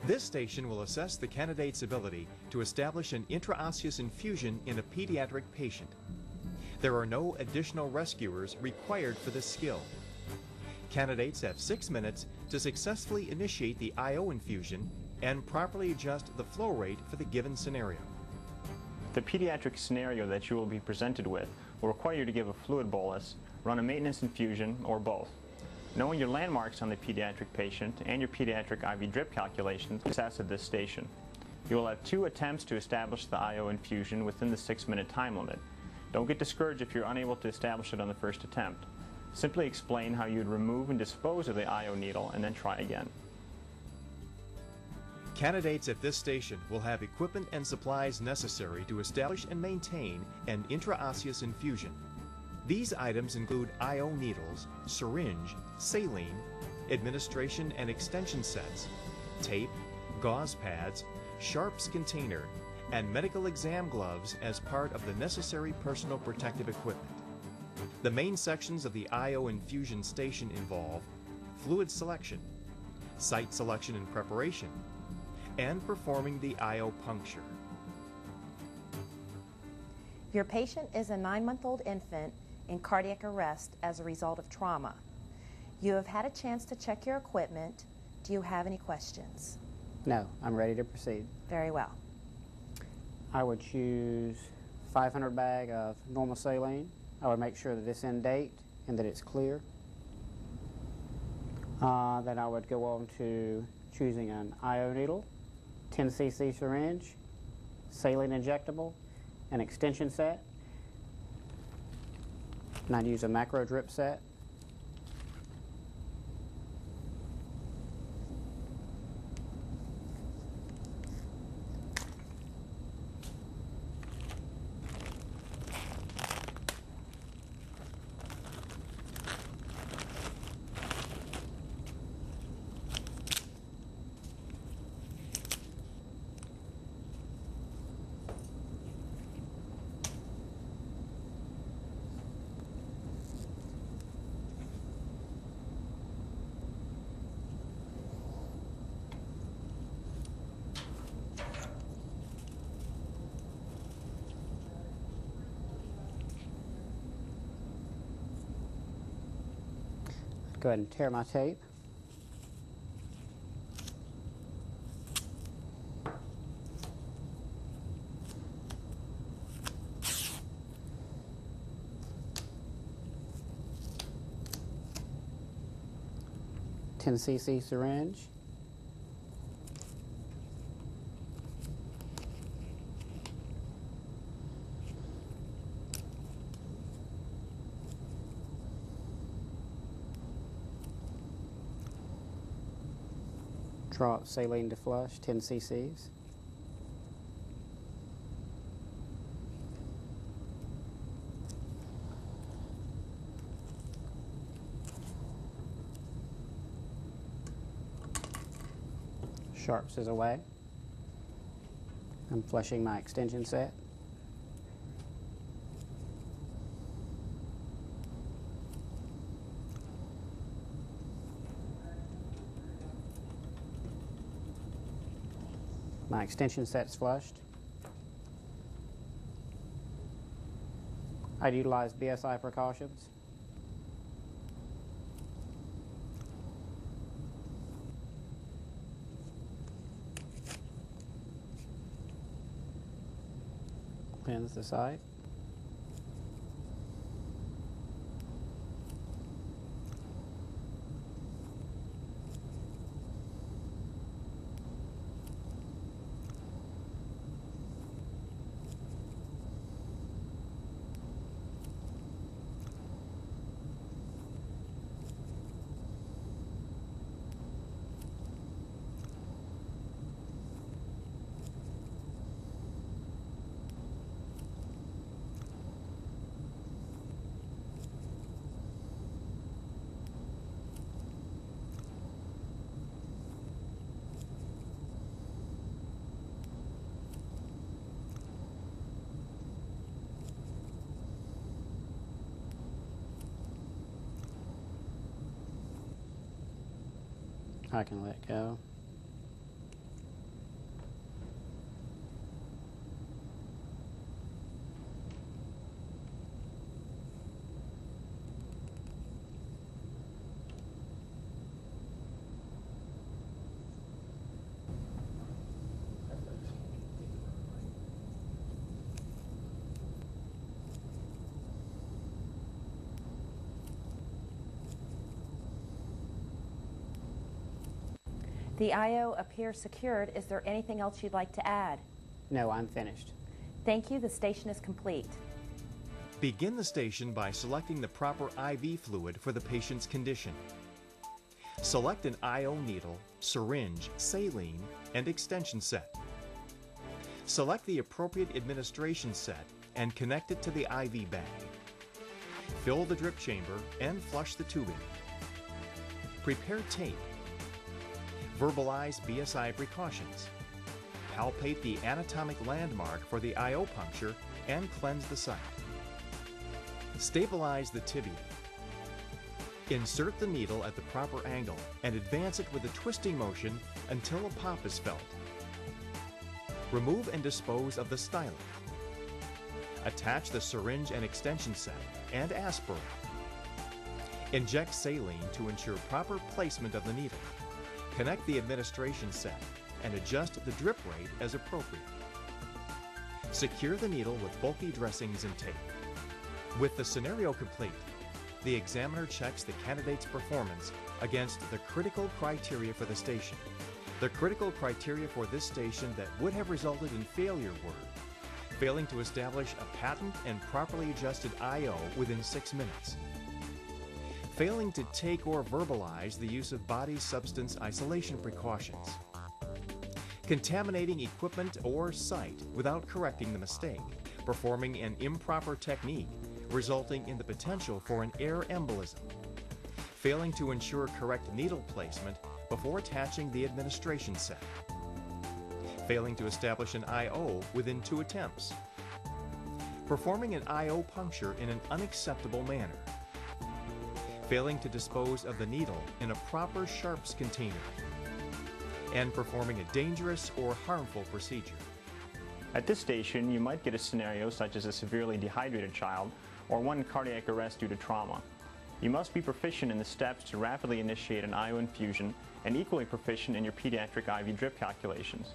This station will assess the candidate's ability to establish an intraosseous infusion in a pediatric patient. There are no additional rescuers required for this skill. Candidates have 6 minutes to successfully initiate the IO infusion and properly adjust the flow rate for the given scenario. The pediatric scenario that you will be presented with will require you to give a fluid bolus, run a maintenance infusion, or both. Knowing your landmarks on the pediatric patient and your pediatric IV drip calculations, success at this station. You will have 2 attempts to establish the IO infusion within the 6-minute time limit. Don't get discouraged if you're unable to establish it on the first attempt. Simply explain how you would remove and dispose of the IO needle and then try again. Candidates at this station will have equipment and supplies necessary to establish and maintain an intraosseous infusion. These items include IO needles, syringe, saline, administration and extension sets, tape, gauze pads, sharps container, and medical exam gloves as part of the necessary personal protective equipment. The main sections of the IO infusion station involve fluid selection, site selection and preparation, and performing the IO puncture. Your patient is a 9-month-old infant in cardiac arrest as a result of trauma. You have had a chance to check your equipment. Do you have any questions? No, I'm ready to proceed. Very well. I would choose 500 bag of normal saline. I would make sure that it's in date and that it's clear. Then I would go on to choosing an IO needle, 10 cc syringe, saline injectable, an extension set, and I'd use a macro drip set. Go ahead and tear my tape. Ten cc syringe. Drop saline to flush, 10 cc's. Sharps is away. I'm flushing my extension set. My extension set's flushed. I'd utilize BSI precautions. Cleanse the site. I can let go. The IO appears secured. Is there anything else you'd like to add? No, I'm finished. Thank you. The station is complete. Begin the station by selecting the proper IV fluid for the patient's condition. Select an IO needle, syringe, saline, and extension set. Select the appropriate administration set and connect it to the IV bag. Fill the drip chamber and flush the tubing. Prepare tape. Verbalize BSI precautions. Palpate the anatomic landmark for the IO puncture and cleanse the site. Stabilize the tibia. Insert the needle at the proper angle and advance it with a twisting motion until a pop is felt. Remove and dispose of the stylet. Attach the syringe and extension set and aspirate. Inject saline to ensure proper placement of the needle. Connect the administration set and adjust the drip rate as appropriate. Secure the needle with bulky dressings and tape. With the scenario complete, the examiner checks the candidate's performance against the critical criteria for the station. The critical criteria for this station that would have resulted in failure were failing to establish a patent and properly adjusted IO within 6 minutes, failing to take or verbalize the use of body substance isolation precautions, contaminating equipment or site without correcting the mistake, performing an improper technique resulting in the potential for an air embolism, failing to ensure correct needle placement before attaching the administration set, failing to establish an IO within 2 attempts, performing an IO puncture in an unacceptable manner, failing to dispose of the needle in a proper sharps container, and performing a dangerous or harmful procedure. At this station, you might get a scenario such as a severely dehydrated child or one in cardiac arrest due to trauma. You must be proficient in the steps to rapidly initiate an IO infusion and equally proficient in your pediatric IV drip calculations.